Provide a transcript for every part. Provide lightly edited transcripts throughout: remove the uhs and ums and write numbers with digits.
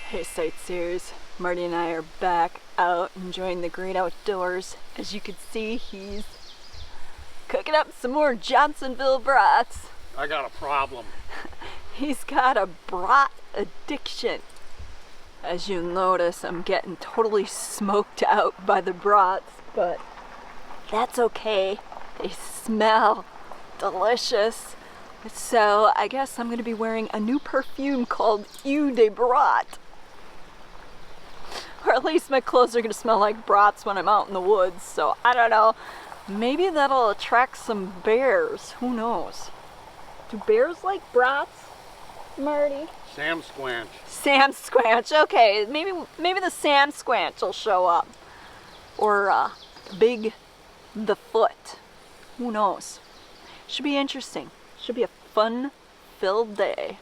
Hey sightseers, Marty and I are back out enjoying the great outdoors. As you can see, he's cooking up some more Johnsonville brats. I got a problem. He's got a brat addiction. As you'll notice, I'm getting totally smoked out by the brats, but that's okay. They smell delicious. So I guess I'm gonna be wearing a new perfume called Eau de Brat. Or at least my clothes are gonna smell like brats when I'm out in the woods, so I don't know. Maybe that'll attract some bears, who knows? Do bears like brats, Marty? Sam Squanch. Sam Squanch, okay, maybe the Sam Squanch will show up. Or Big the Foot, who knows? Should be interesting, should be a fun-filled day.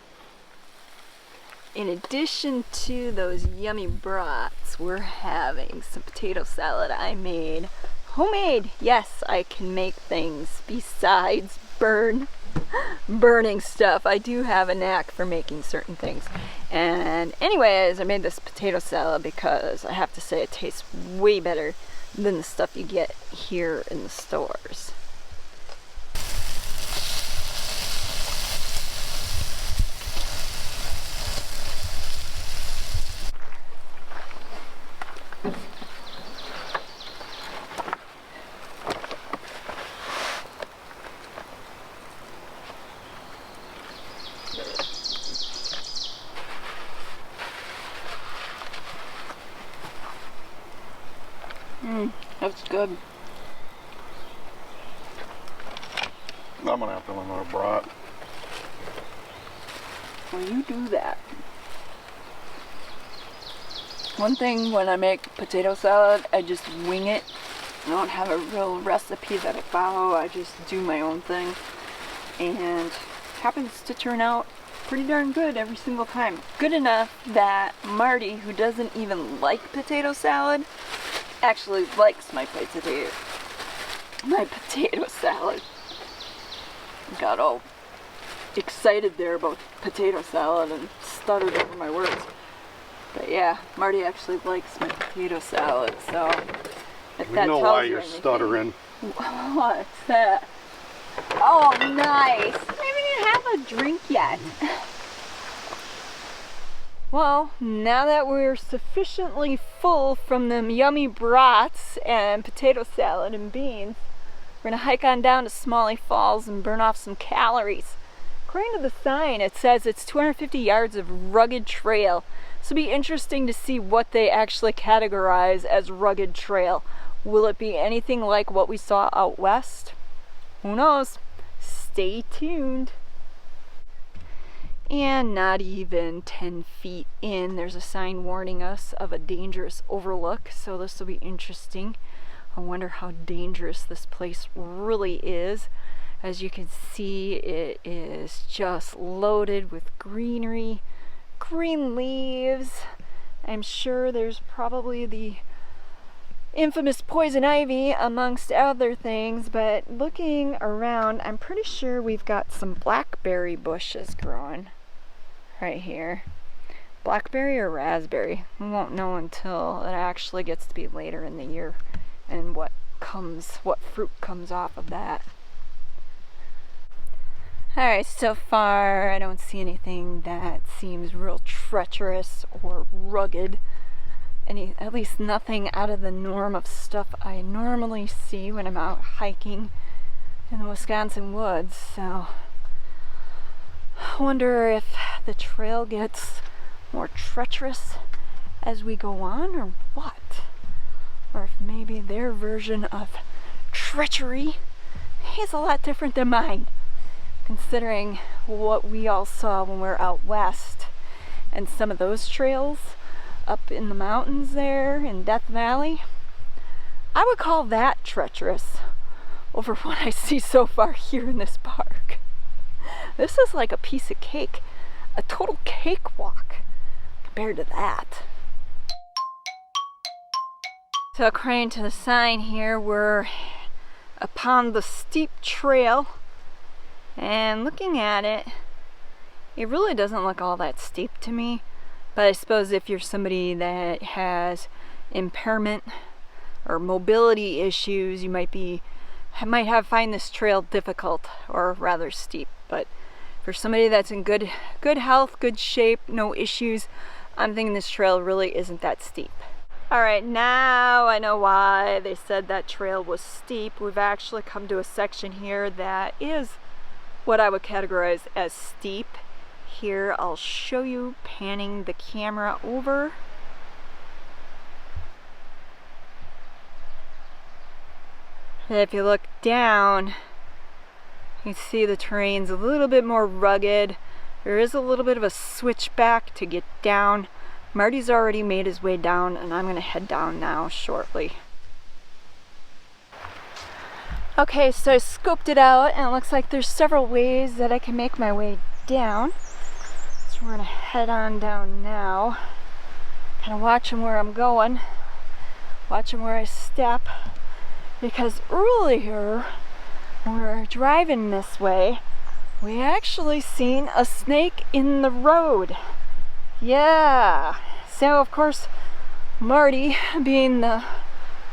In addition to those yummy brats, we're having some potato salad I made. Homemade! Yes, I can make things besides burning stuff. I do have a knack for making certain things. And anyways, I made this potato salad because I have to say it tastes way better than the stuff you get here in the stores. That's good. I'm gonna have to learn another brat. Well, you do that. One thing when I make potato salad, I just wing it. I don't have a real recipe that I follow. I just do my own thing. And it happens to turn out pretty darn good every single time. Good enough that Marty, who doesn't even like potato salad, actually likes my potato salad. Got all excited there about potato salad and stuttered over my words. But yeah, Marty actually likes my potato salad, so if We that know tells why you you're anything. stuttering. What's that? Oh, nice! I haven't even had a drink yet. Well, now that we're sufficiently full from them yummy brats and potato salad and beans, we're gonna hike on down to Smalley Falls and burn off some calories. According to the sign, it says it's 250 yards of rugged trail. So it'll be interesting to see what they actually categorize as rugged trail. Will it be anything like what we saw out west? Who knows? Stay tuned. And not even 10 feet in, there's a sign warning us of a dangerous overlook, so this will be interesting. I wonder how dangerous this place really is. As you can see, it is just loaded with greenery, green leaves. I'm sure there's probably the infamous poison ivy amongst other things, but looking around, I'm pretty sure we've got some blackberry bushes growing right here. Blackberry or raspberry? We won't know until it actually gets to be later in the year and what fruit comes off of that. Alright, so far I don't see anything that seems real treacherous or rugged. At least nothing out of the norm of stuff I normally see when I'm out hiking in the Wisconsin woods, so I wonder if the trail gets more treacherous as we go on or what? Or if maybe their version of treachery is a lot different than mine, considering what we all saw when we were out west and some of those trails up in the mountains there in Death Valley. I would call that treacherous over what I see so far here in this park. This is like a piece of cake, a total cakewalk compared to that. So according to the sign here, we're upon the steep trail, and looking at it, it really doesn't look all that steep to me. But I suppose if you're somebody that has impairment or mobility issues, you might find this trail difficult or rather steep. But for somebody that's in good health, good shape, no issues, I'm thinking this trail really isn't that steep. Alright, now I know why they said that trail was steep. We've actually come to a section here that is what I would categorize as steep. Here, I'll show you, panning the camera over. And if you look down, you can see the terrain's a little bit more rugged. There is a little bit of a switchback to get down. Marty's already made his way down, and I'm going to head down now shortly. Okay, so I scoped it out, and it looks like there's several ways that I can make my way down. So we're going to head on down now. Kind of watching where I'm going, watching where I step, because earlier when we were driving this way, we actually seen a snake in the road. Yeah, so of course Marty, being the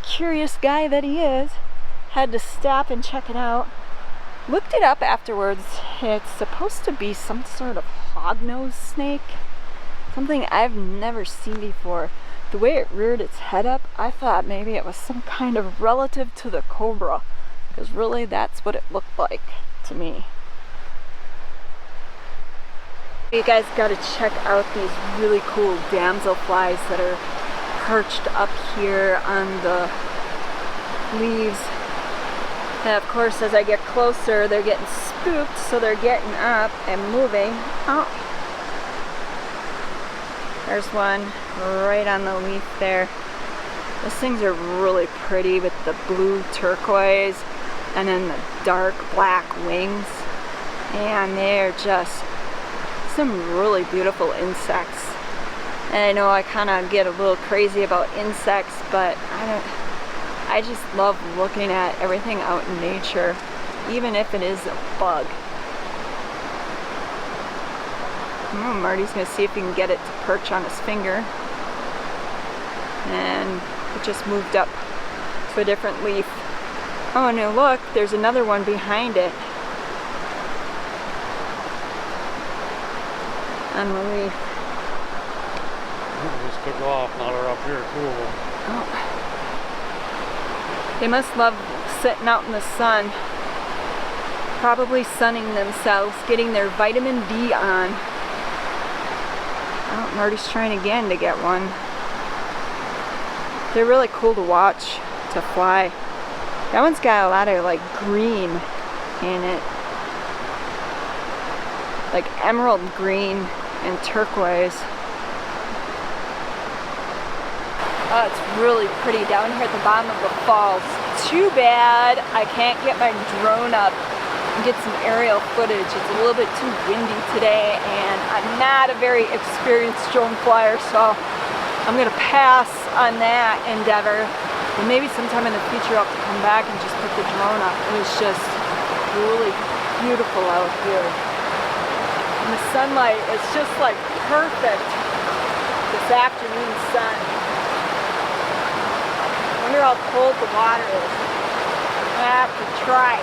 curious guy that he is, had to stop and check it out. Looked it up afterwards. It's supposed to be some sort of hognose snake, something I've never seen before. The way it reared its head up, I thought maybe it was some kind of relative to the cobra, because really that's what it looked like to me. You guys got to check out these really cool damselflies that are perched up here on the leaves. And of course, as I get closer, they're getting spooked, so they're getting up and moving. Oh, there's one right on the leaf there. Those things are really pretty with the blue turquoise and then the dark black wings. And they're just some really beautiful insects. And I know I kind of get a little crazy about insects, but I just love looking at everything out in nature, even if it is a bug. Marty's gonna see if he can get it to perch on his finger. And it just moved up to a different leaf. Oh, and now look, there's another one behind it on the leaf. They just took off. Now they're up here, two of them. Oh. They must love sitting out in the sun, probably sunning themselves, getting their vitamin D on. Oh, Marty's trying again to get one. They're really cool to watch, to fly. That one's got a lot of like green in it, like emerald green and turquoise. Oh, it's really pretty down here at the bottom of the falls. Too bad I can't get my drone up and get some aerial footage. It's a little bit too windy today, and I'm not a very experienced drone flyer, so I'm gonna pass on that endeavor. And maybe sometime in the future I'll have to come back and just put the drone up. It was just really beautiful out here. And the sunlight is just like perfect. This afternoon sun. I wonder how cold the water is. I have to try.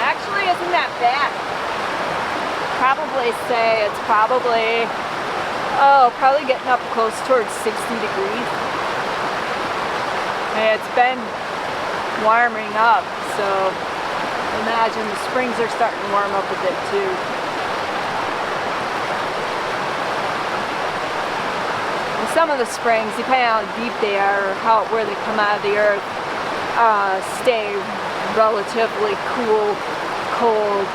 Actually, isn't that bad? Probably say it's probably getting up close towards 60 degrees. And it's been warming up, so I imagine the springs are starting to warm up a bit too. And some of the springs, depending on how deep they are or where they come out of the earth, stay relatively cold,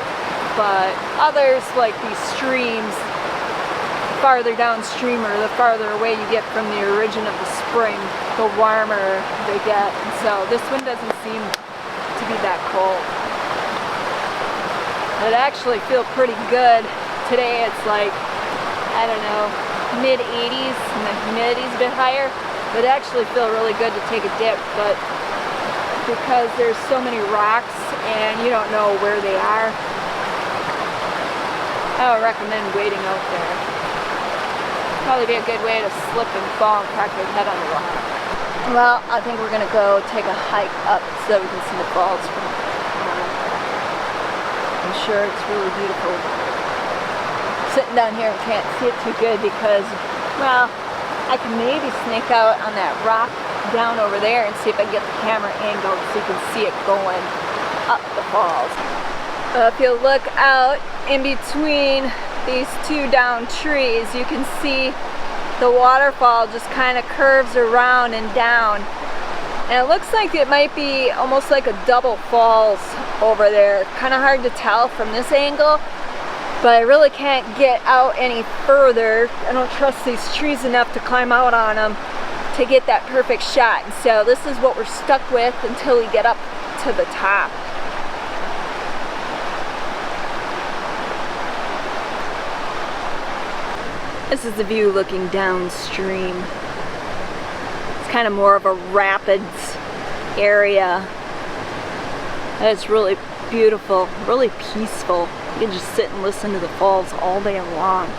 but others, like these streams, farther downstream or the farther away you get from the origin of the spring, the warmer they get. And so this one doesn't seem to be that cold. It actually feels pretty good. Today it's like, I don't know, mid 80s and the humidity's a bit higher, it would actually feel really good to take a dip, but because there's so many rocks and you don't know where they are, I would recommend waiting out there. Probably be a good way to slip and fall and crack your head on the rock. Well, I think we're gonna go take a hike up so we can see the falls from I'm sure it's really beautiful. Sitting down here and can't see it too good because, well, I can maybe snake out on that rock down over there and see if I can get the camera angled so you can see it going up the falls. If you look out in between these two down trees, you can see the waterfall just kind of curves around and down. And it looks like it might be almost like a double falls over there. Kind of hard to tell from this angle, but I really can't get out any further. I don't trust these trees enough to climb out on them to get that perfect shot. And so this is what we're stuck with until we get up to the top. This is the view looking downstream. It's kind of more of a rapids area. It's really beautiful, really peaceful. You can just sit and listen to the falls all day long.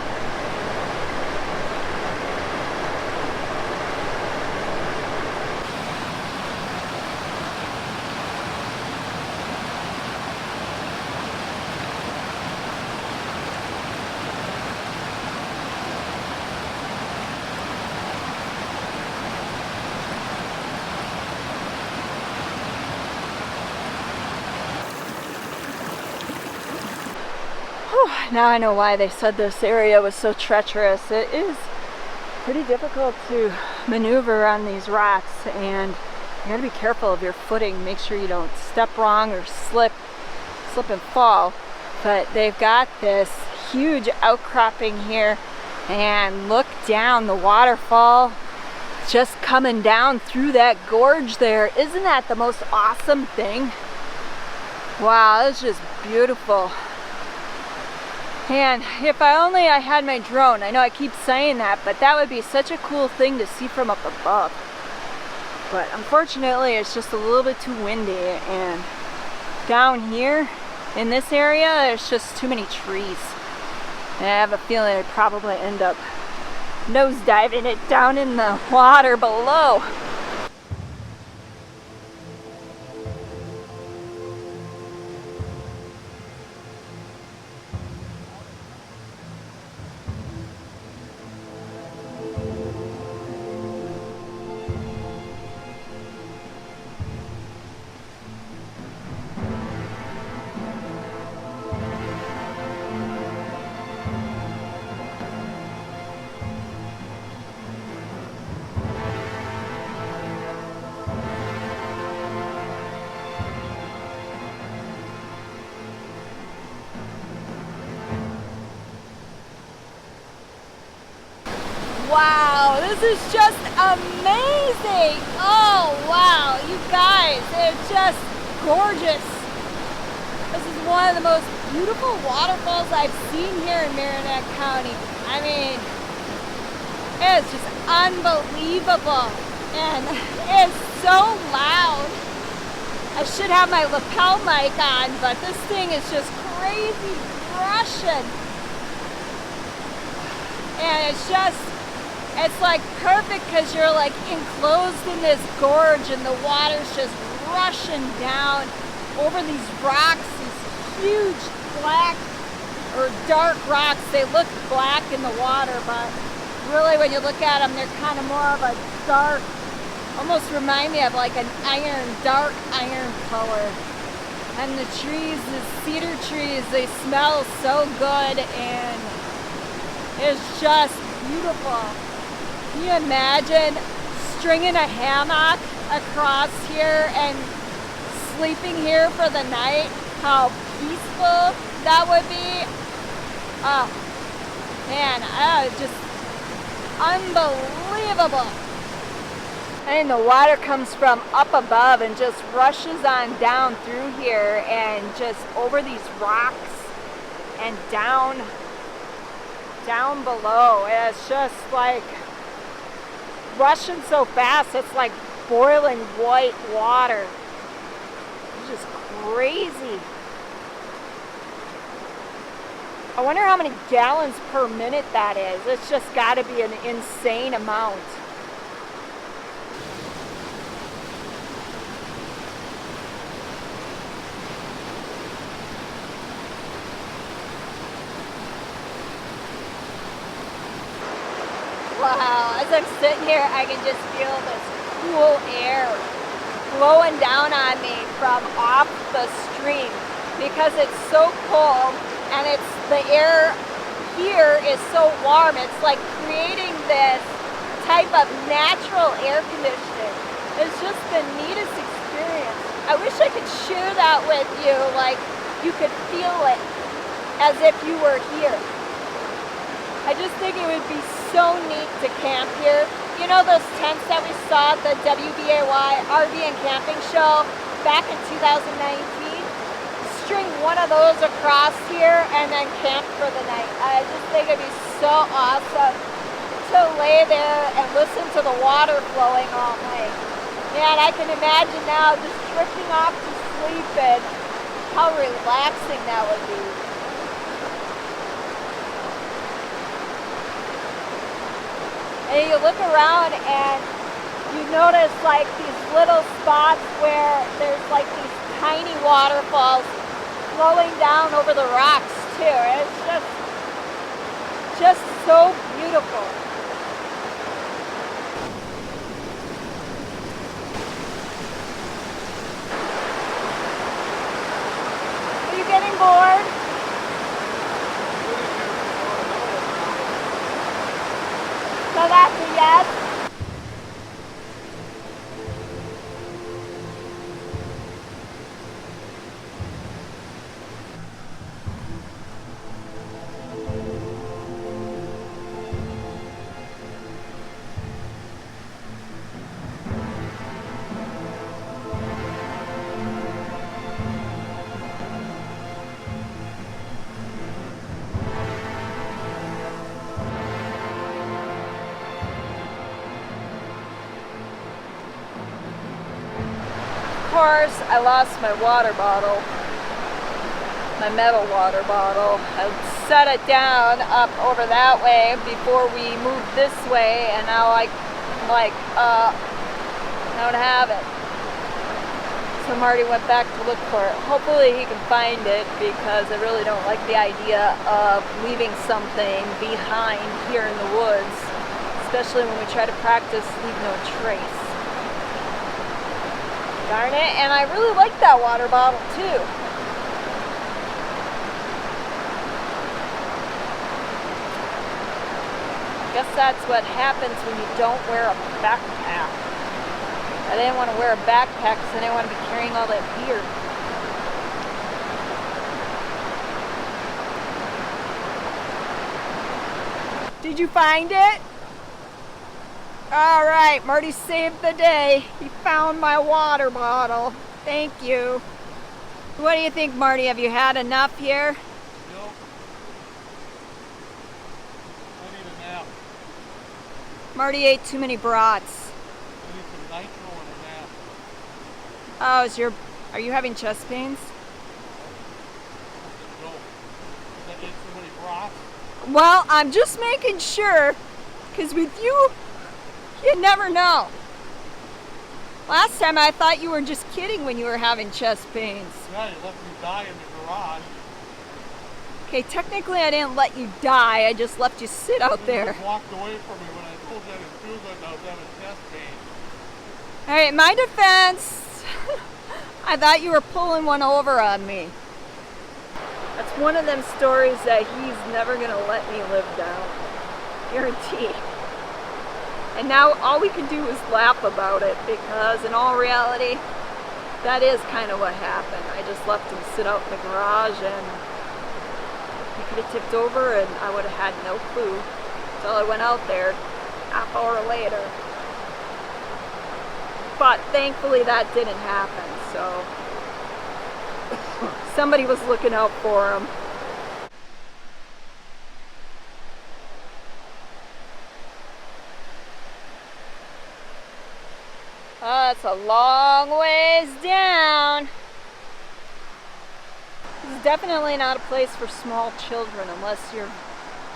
Now I know why they said this area was so treacherous. It is pretty difficult to maneuver on these rocks, and you gotta be careful of your footing. Make sure you don't step wrong or slip and fall. But they've got this huge outcropping here, and look down, the waterfall just coming down through that gorge there. Isn't that the most awesome thing? Wow, it's just beautiful. And if I had my drone, I know I keep saying that, but that would be such a cool thing to see from up above. But unfortunately, it's just a little bit too windy, and down here in this area, there's just too many trees. And I have a feeling I'd probably end up nosediving it down in the water below. Wow, this is just amazing. Oh, wow, you guys, it's just gorgeous. This is one of the most beautiful waterfalls I've seen here in Marinette County. I mean, it's just unbelievable, and it's so loud. I should have my lapel mic on, but this thing is just crazy rushing. And it's like perfect because you're like enclosed in this gorge and the water's just rushing down over these rocks, these huge black or dark rocks. They look black in the water, but really when you look at them, they're kind of more of a dark, almost remind me of like an iron, dark iron color. And the trees, the cedar trees, they smell so good, and it's just beautiful. Can you imagine stringing a hammock across here and sleeping here for the night? How peaceful that would be. Oh man, just unbelievable. And the water comes from up above and just rushes on down through here and just over these rocks and down down below. It's just like rushing so fast, it's like boiling white water. It's just crazy. I wonder how many gallons per minute that is. It's just got to be an insane amount. Wow, as I'm sitting here, I can just feel this cool air blowing down on me from off the stream because it's so cold and the air here is so warm. It's like creating this type of natural air conditioning. It's just the neatest experience. I wish I could share that with you, like you could feel it as if you were here. I just think it would be so neat to camp here. You know those tents that we saw at the WBAY RV and camping show back in 2019? String one of those across here and then camp for the night. I just think it'd be so awesome to lay there and listen to the water flowing all night. Man, I can imagine now just drifting off to sleep and how relaxing that would be. And you look around and you notice like these little spots where there's like these tiny waterfalls flowing down over the rocks too. It's just so beautiful. Are you getting bored? So that's a yes. Of course, I lost my water bottle, my metal water bottle. I set it down up over that way before we moved this way, and now I don't have it. So Marty went back to look for it. Hopefully he can find it because I really don't like the idea of leaving something behind here in the woods, especially when we try to practice leave no trace. Darn it, and I really like that water bottle too. I guess that's what happens when you don't wear a backpack. I didn't want to wear a backpack because I didn't want to be carrying all that gear. Did you find it? All right, Marty saved the day. He found my water bottle. Thank you. What do you think, Marty? Have you had enough here? Nope. I need a nap. Marty ate too many brats. I need some nitro and a nap. Oh, are you having chest pains? No. I ate so many brats. Well, I'm just making sure, because with you, you never know. Last time I thought you were just kidding when you were having chest pains. Yeah, you let me die in the garage. Okay, technically I didn't let you die, I just left you sit out there. You just walked away from me when I pulled that in Susan, I was having chest pain. Alright, in my defense, I thought you were pulling one over on me. That's one of them stories that he's never gonna let me live down. Guaranteed. And now all we can do is laugh about it because in all reality, that is kind of what happened. I just left him sit out in the garage and he could have tipped over and I would have had no clue until I went out there half hour later. But thankfully that didn't happen, so somebody was looking out for him. Oh, it's a long ways down. This is definitely not a place for small children unless your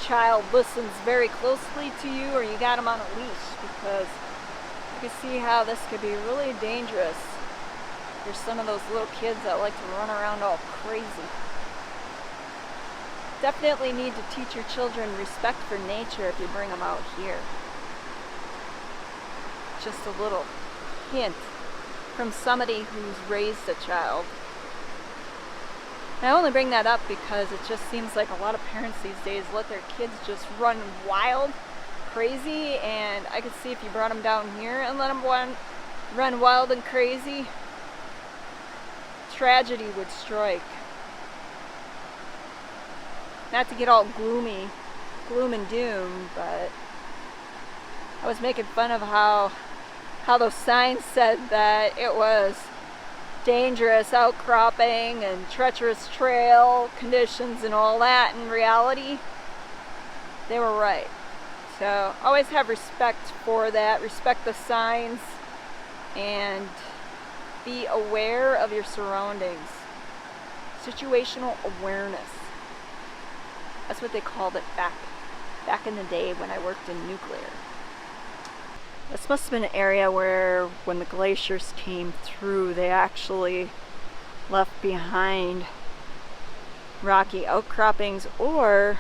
child listens very closely to you or you got them on a leash, because you can see how this could be really dangerous. There's some of those little kids that like to run around all crazy. Definitely need to teach your children respect for nature if you bring them out here. Just a little hint from somebody who's raised a child. I only bring that up because it just seems like a lot of parents these days let their kids just run wild, crazy, and I could see if you brought them down here and let them run wild and crazy, tragedy would strike. Not to get all gloom and doom, but I was making fun of how those signs said that it was dangerous outcropping and treacherous trail conditions and all that. In reality, they were right. So always have respect for that, respect the signs, and be aware of your surroundings. Situational awareness. That's what they called it back in the day when I worked in nuclear. This must have been an area where when the glaciers came through, they actually left behind rocky outcroppings, or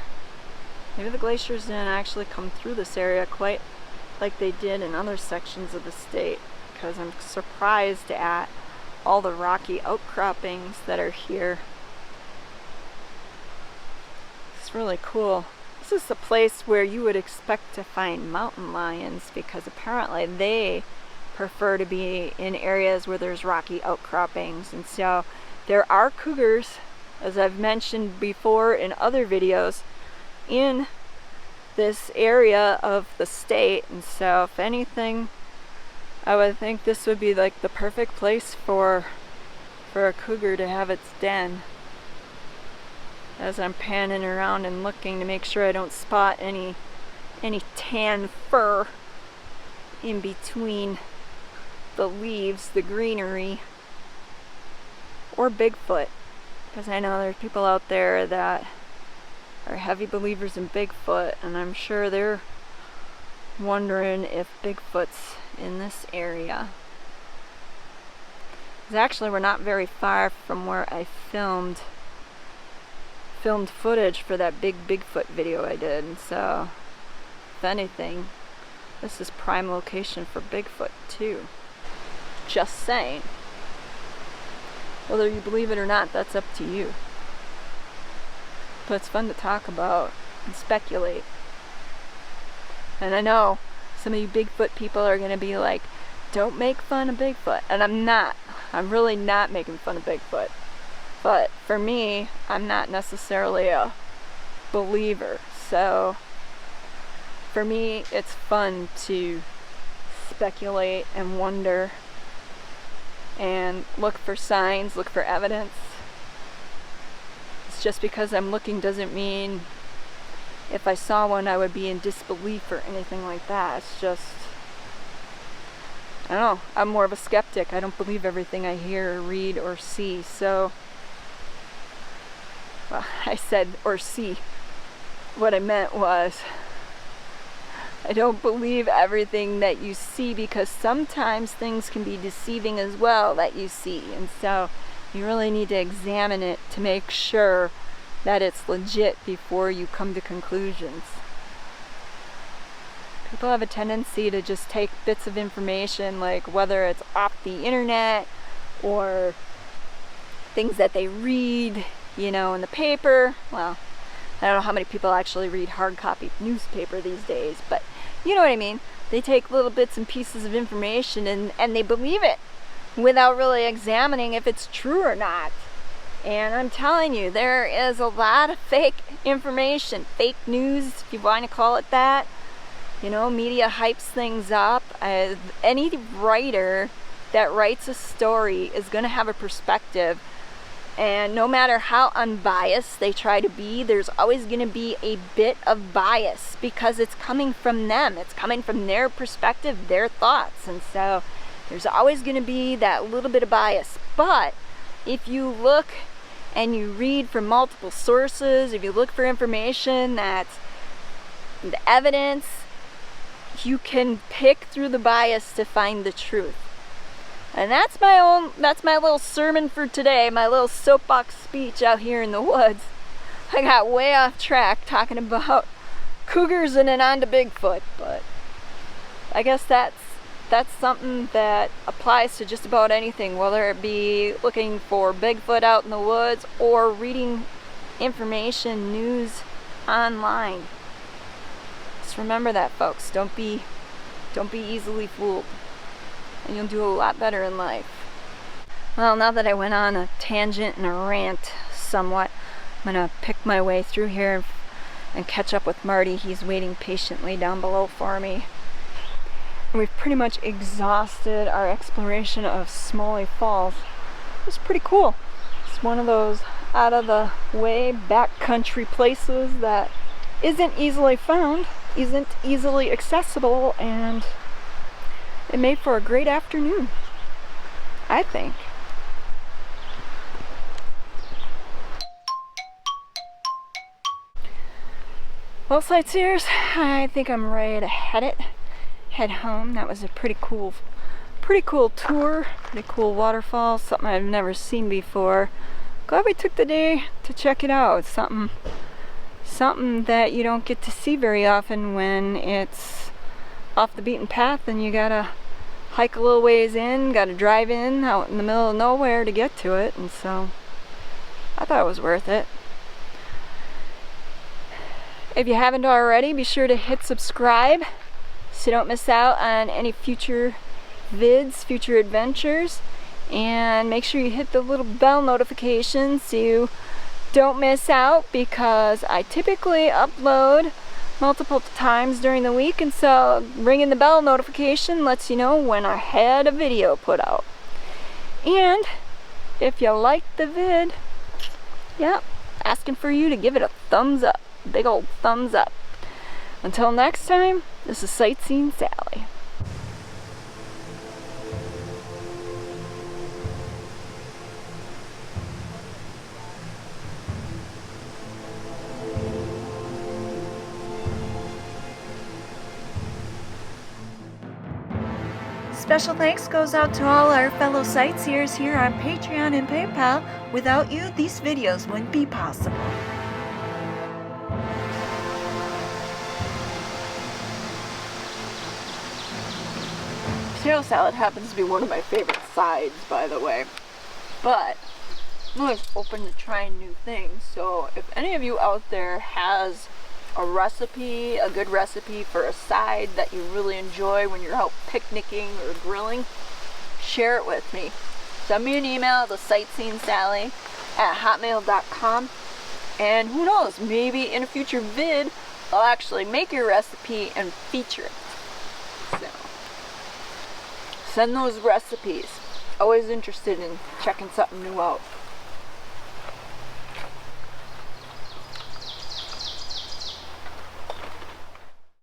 maybe the glaciers didn't actually come through this area quite like they did in other sections of the state, because I'm surprised at all the rocky outcroppings that are here. It's really cool. This is the place where you would expect to find mountain lions, because apparently they prefer to be in areas where there's rocky outcroppings. And so there are cougars, as I've mentioned before in other videos, in this area of the state. And so if anything, I would think this would be like the perfect place for a cougar to have its den. As I'm panning around and looking to make sure I don't spot any tan fur in between the leaves, the greenery, or Bigfoot, because I know there's people out there that are heavy believers in Bigfoot, and I'm sure they're wondering if Bigfoot's in this area. Because actually we're not very far from where I filmed footage for that big Bigfoot video I did, and so if anything, this is prime location for Bigfoot too. Just saying. Whether you believe it or not, that's up to you. But it's fun to talk about and speculate. And I know some of you Bigfoot people are going to be like, don't make fun of Bigfoot. And I'm not. I'm really not making fun of Bigfoot. But for me, I'm not necessarily a believer. So for me, it's fun to speculate and wonder and look for signs, look for evidence. It's just because I'm looking doesn't mean if I saw one I would be in disbelief or anything like that. It's just, I don't know, I'm more of a skeptic. I don't believe everything I hear or read or see. So, well, I said or see. What I meant was, I don't believe everything that you see, because sometimes things can be deceiving as well that you see. And so you really need to examine it to make sure that it's legit before you come to conclusions. People have a tendency to just take bits of information, like whether it's off the internet or things that they read, you know, in the paper. Well, I don't know how many people actually read hard copy newspaper these days, but you know what I mean. They take little bits and pieces of information and they believe it without really examining if it's true or not. And I'm telling you, there is a lot of fake information, fake news, if you want to call it that. You know, media hypes things up. Any writer that writes a story is going to have a perspective. And no matter how unbiased they try to be, there's always going to be a bit of bias, because it's coming from them. It's coming from their perspective, their thoughts. And so There's always going to be that little bit of bias. But if you look and you read from multiple sources, if you look for information that's the evidence, you can pick through the bias to find the truth. And that's my little sermon for today, my little soapbox speech out here in the woods. I got way off track talking about cougars and then on to Bigfoot, but I guess that's something that applies to just about anything, whether it be looking for Bigfoot out in the woods or reading information, news online. Just remember that, folks. Don't be easily fooled, and you'll do a lot better in life. Well, now that I went on a tangent and a rant somewhat, I'm gonna pick my way through here and catch up with Marty. He's waiting patiently down below for me. We've pretty much exhausted our exploration of Smalley Falls. It was pretty cool. It's one of those out of the way backcountry places that isn't easily found, isn't easily accessible, and it made for a great afternoon, I think. Well, sightseers, I think I'm ready to head home. That was a pretty cool tour, pretty cool waterfall, something I've never seen before. Glad we took the day to check it out. It's something that you don't get to see very often when it's off the beaten path and you gotta hike a little ways in, gotta drive in out in the middle of nowhere to get to it, and so I thought it was worth it. If you haven't already, be sure to hit subscribe so you don't miss out on any future vids, future adventures, and make sure you hit the little bell notification so you don't miss out, because I typically upload multiple times during the week, and so ringing the bell notification lets you know when I had a video put out. And if you liked the vid, asking for you to give it a thumbs up, big old thumbs up. Until next time, this is Sightseeing Sally. Special thanks goes out to all our fellow sightseers here on Patreon and PayPal. Without you, these videos wouldn't be possible. Potato salad happens to be one of my favorite sides, by the way. But I'm always open to trying new things, so if any of you out there has a recipe, a good recipe for a side that you really enjoy when you're out picnicking or grilling, share it with me. Send me an email to SightseeingSally@hotmail.com, and who knows, maybe in a future vid I'll actually make your recipe and feature it. So send those recipes. Always interested in checking something new out.